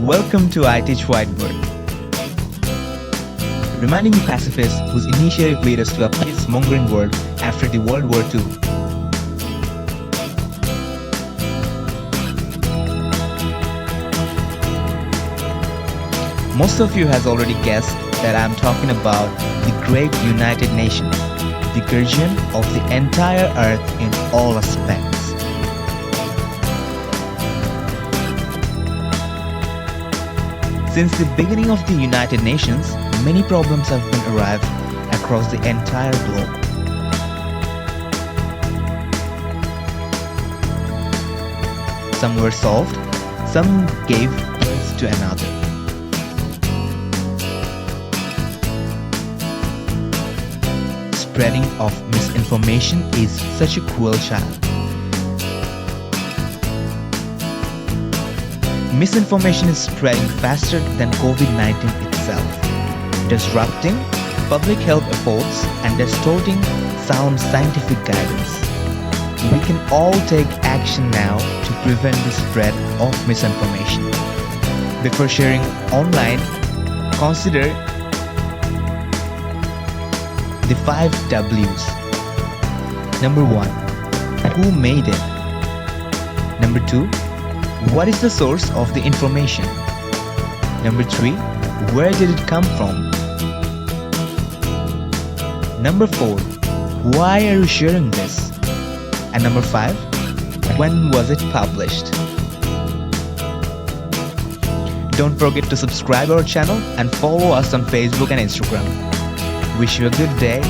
Welcome to iTeach Whiteboard, reminding you pacifists whose initiative led us to a peace-mongering world after the World War II. Most of you has already guessed that I'm talking about the Great United Nations, the guardian of the entire earth in all aspects. Since the beginning of the United Nations, many problems have been arrived across the entire globe. Some were solved, some gave birth to another. Spreading of misinformation is such a cruel child. Misinformation is spreading faster than COVID-19 itself, disrupting public health efforts and distorting sound scientific guidance. We can all take action now to prevent the spread of misinformation. Before sharing online, consider the 5 W's. Number 1. Who made it? Number 2. What is the source of the information? Number 3. Where did it come from? Number 4. Why are you sharing this? And number 5. When was it published? Don't forget to subscribe our channel and follow us on Facebook and Instagram. Wish you a good day.